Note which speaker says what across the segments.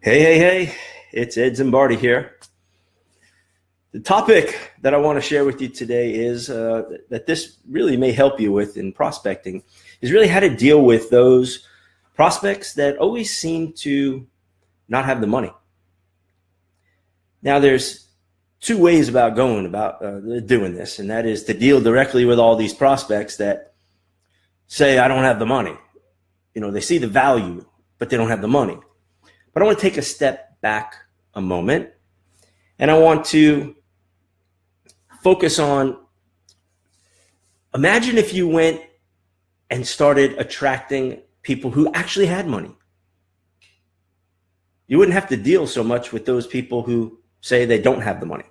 Speaker 1: Hey, it's Ed Zimbardi here. The topic that I want to share with you today is that this really may help you with in prospecting is really how to deal with those prospects that always seem to not have the money. Now, there's two ways about doing this, and that is to deal directly with all these prospects that say, I don't have the money. You know, they see the value, but they don't have the money. But I want to take a step back a moment, and I want to focus on, imagine if you went and started attracting people who actually had money. You wouldn't have to deal so much with those people who say they don't have the money.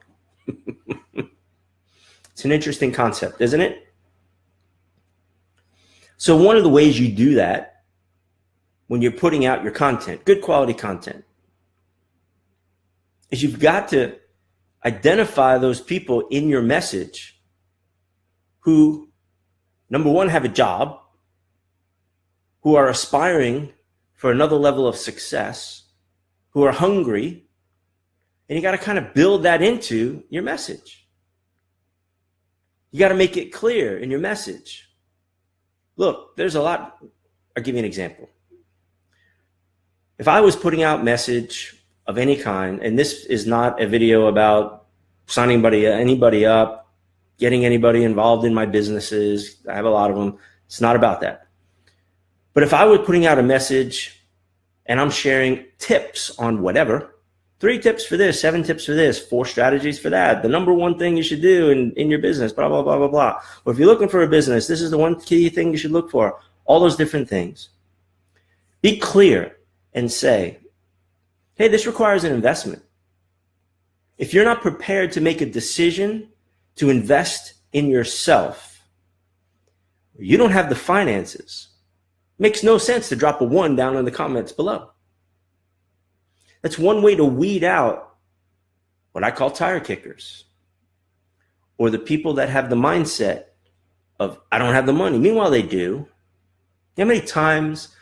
Speaker 1: It's an interesting concept, isn't it? So one of the ways you do that when you're putting out your content, good quality content, is you've got to identify those people in your message who, number one, have a job, who are aspiring for another level of success, who are hungry, and you got to kind of build that into your message. You got to make it clear in your message. Look, there's a lot. I'll give you an example. If I was putting out message of any kind, and this is not a video about signing anybody up, getting anybody involved in my businesses, I have a lot of them. It's not about that. But if I were putting out a message and I'm sharing tips on whatever, 3 tips for this, 7 tips for this, 4 strategies for that, the number one thing you should do in your business, blah, blah, blah, blah, blah. Or if you're looking for a business, this is the one key thing you should look for. All those different things. Be clear and say, hey, this requires an investment. If you're not prepared to make a decision to invest in yourself, you don't have the finances. It makes no sense to drop a 1 down in the comments below. That's one way to weed out what I call tire kickers, or the people that have the mindset of, I don't have the money. Meanwhile, they do. You know how many times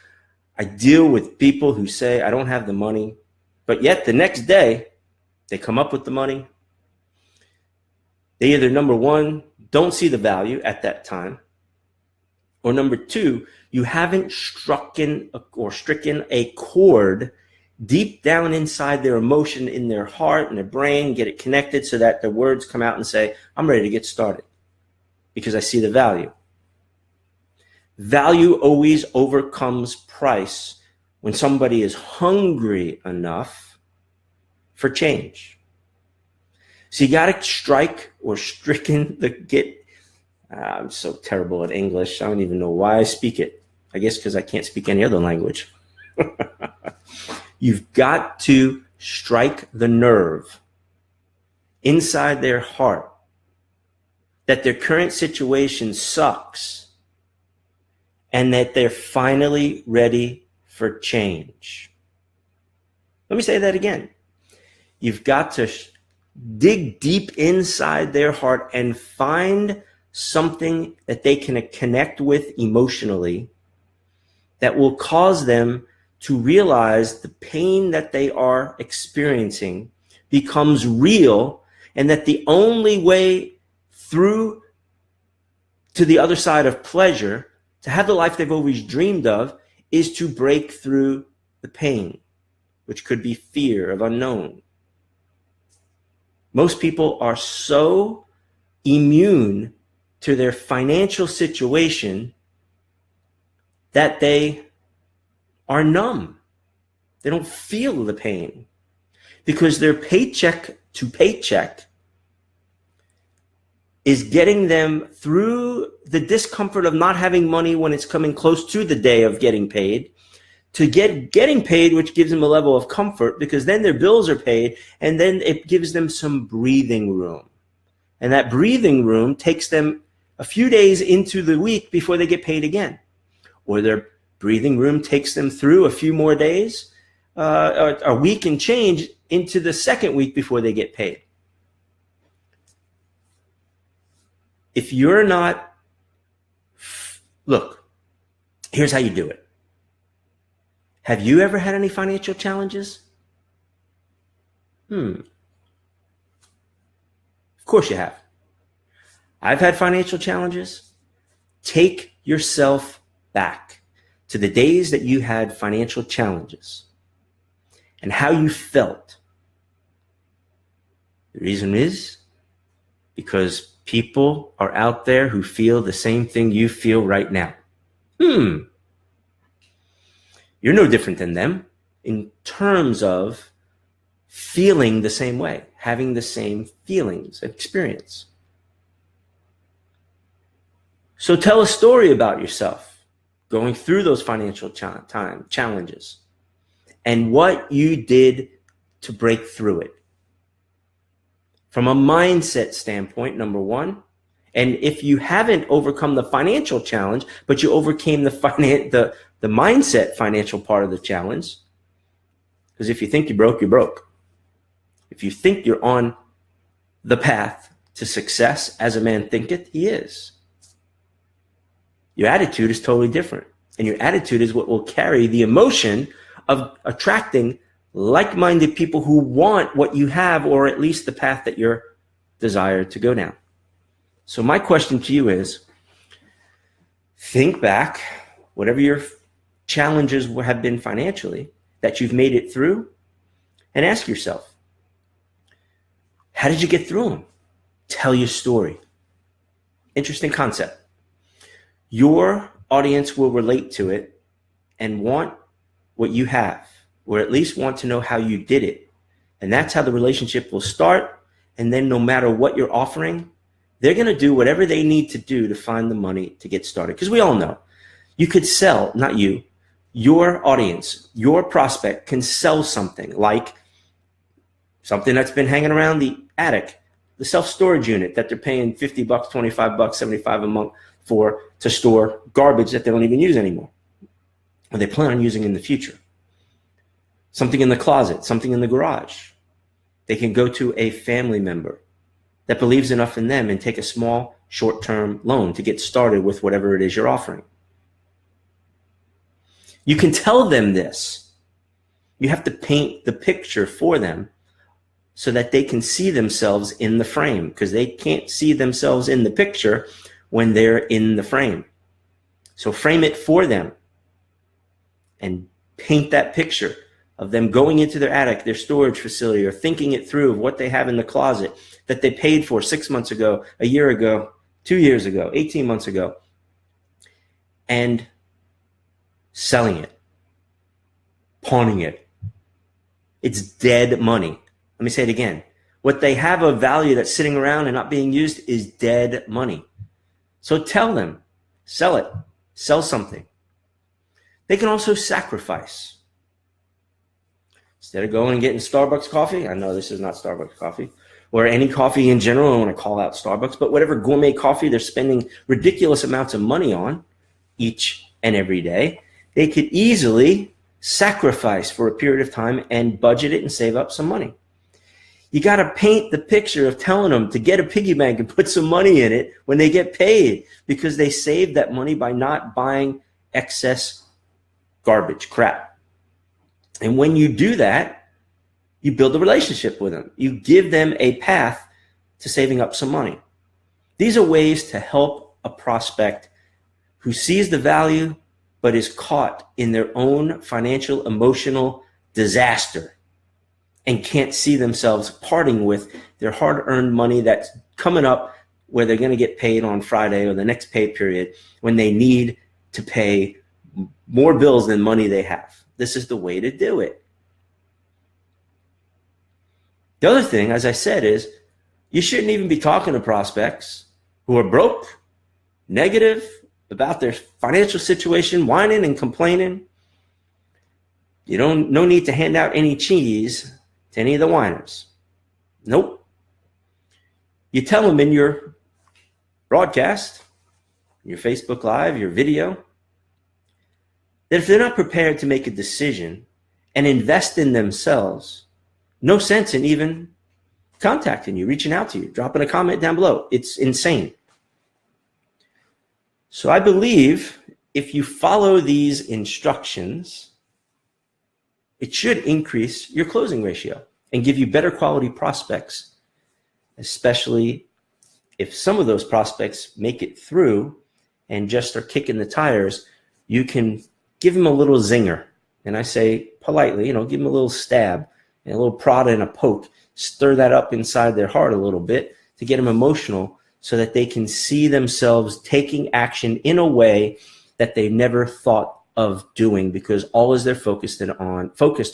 Speaker 1: I deal with people who say, I don't have the money, but yet the next day they come up with the money. They either, number one, don't see the value at that time, or number 2, you haven't stricken a chord deep down inside their emotion, in their heart and their brain, get it connected so that the words come out and say, I'm ready to get started because I see the value. Value always overcomes price when somebody is hungry enough for change. So you got to strike or stricken I'm so terrible at English. I don't even know why I speak it. I guess because I can't speak any other language. You've got to strike the nerve inside their heart that their current situation sucks and that they're finally ready for change. Let me say that again. You've got to dig deep inside their heart and find something that they can connect with emotionally that will cause them to realize the pain that they are experiencing becomes real, and that the only way through to the other side of pleasure, to have the life they've always dreamed of, is to break through the pain, which could be fear of unknown. Most people are so immune to their financial situation that they are numb. They don't feel the pain because their paycheck to paycheck is getting them through the discomfort of not having money when it's coming close to the day of getting paid, to getting paid, which gives them a level of comfort because then their bills are paid, and then it gives them some breathing room. And that breathing room takes them a few days into the week before they get paid again. Or their breathing room takes them through a few more days, a week and change into the second week before they get paid. If you're not, look, here's how you do it. Have you ever had any financial challenges? Of course you have. I've had financial challenges. Take yourself back to the days that you had financial challenges and how you felt. The reason is because people are out there who feel the same thing you feel right now. You're no different than them in terms of feeling the same way, having the same feelings, experience. So tell a story about yourself going through those financial challenges and what you did to break through it. From a mindset standpoint, number one, and if you haven't overcome the financial challenge, but you overcame the mindset financial part of the challenge, because if you think you broke, you're broke. If you think you're on the path to success, as a man thinketh, he is. Your attitude is totally different. And your attitude is what will carry the emotion of attracting like-minded people who want what you have, or at least the path that you're desired to go down. So my question to you is, think back, whatever your challenges have been financially, that you've made it through, and ask yourself, how did you get through them? Tell your story. Interesting concept. Your audience will relate to it and want what you have, or at least want to know how you did it. And that's how the relationship will start. And then no matter what you're offering, they're going to do whatever they need to do to find the money to get started. Because we all know you could sell, not you, your audience, your prospect can sell something like something that's been hanging around the attic, the self-storage unit that they're paying $50, $25, $75 a month for to store garbage that they don't even use anymore, or they plan on using in the future. Something in the closet, something in the garage. They can go to a family member that believes enough in them and take a small short-term loan to get started with whatever it is you're offering. You can tell them this. You have to paint the picture for them so that they can see themselves in the frame, because they can't see themselves in the picture when they're in the frame. So frame it for them and paint that picture of them going into their attic, their storage facility, or thinking it through of what they have in the closet that they paid for 6 months ago, a year ago, 2 years ago, 18 months ago, and selling it, pawning it. It's dead money. Let me say it again. What they have of value that's sitting around and not being used is dead money. So tell them, sell it, sell something. They can also sacrifice. Instead of going and getting Starbucks coffee, I know this is not Starbucks coffee, or any coffee in general, I don't want to call out Starbucks, but whatever gourmet coffee they're spending ridiculous amounts of money on each and every day, they could easily sacrifice for a period of time and budget it and save up some money. You got to paint the picture of telling them to get a piggy bank and put some money in it when they get paid, because they saved that money by not buying excess garbage, crap. And when you do that, you build a relationship with them. You give them a path to saving up some money. These are ways to help a prospect who sees the value but is caught in their own financial, emotional disaster and can't see themselves parting with their hard-earned money that's coming up, where they're going to get paid on Friday or the next pay period, when they need to pay more bills than money they have. This is the way to do it. The other thing, as I said, is you shouldn't even be talking to prospects who are broke, negative about their financial situation, whining and complaining. No need to hand out any cheese to any of the whiners. Nope. You tell them in your broadcast, your Facebook Live, your video, that if they're not prepared to make a decision and invest in themselves, no sense in even contacting you, reaching out to you, dropping a comment down below. It's insane. So I believe if you follow these instructions, it should increase your closing ratio. and give you better quality prospects, especially if some of those prospects make it through and just are kicking the tires. You can give them a little zinger. And I say politely, give them a little stab and a little prod and a poke. Stir that up inside their heart a little bit to get them emotional so that they can see themselves taking action in a way that they never thought of doing, because all is they're focused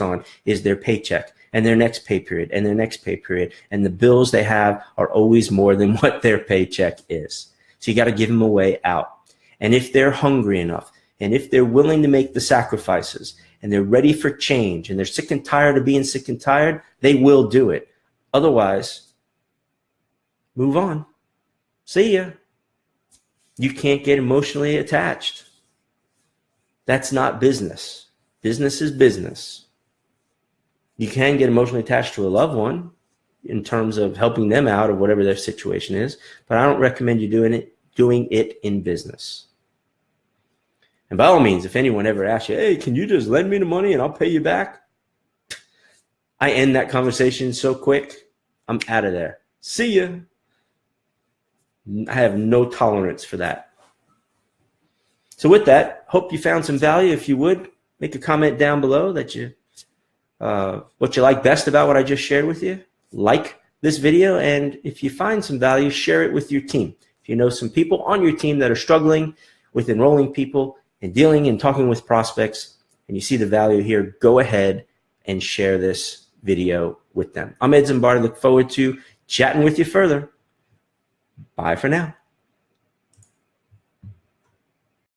Speaker 1: on is their paycheck and their next pay period and their next pay period. And the bills they have are always more than what their paycheck is. So you got to give them a way out. And if they're hungry enough, and if they're willing to make the sacrifices, and they're ready for change, and they're sick and tired of being sick and tired, they will do it. Otherwise, move on. See ya. You can't get emotionally attached. That's not business. Business is business. You can get emotionally attached to a loved one in terms of helping them out or whatever their situation is, but I don't recommend you doing it in business. And by all means, if anyone ever asks you, hey, can you just lend me the money and I'll pay you back? I end that conversation so quick, I'm out of there. See ya. I have no tolerance for that. So with that, hope you found some value. If you would, make a comment down below that what you like best about what I just shared with you. Like this video, and if you find some value, share it with your team. If you know some people on your team that are struggling with enrolling people and dealing and talking with prospects, and you see the value here, go ahead and share this video with them. I'm Ed Zimbardi. Look forward to chatting with you further. Bye for now.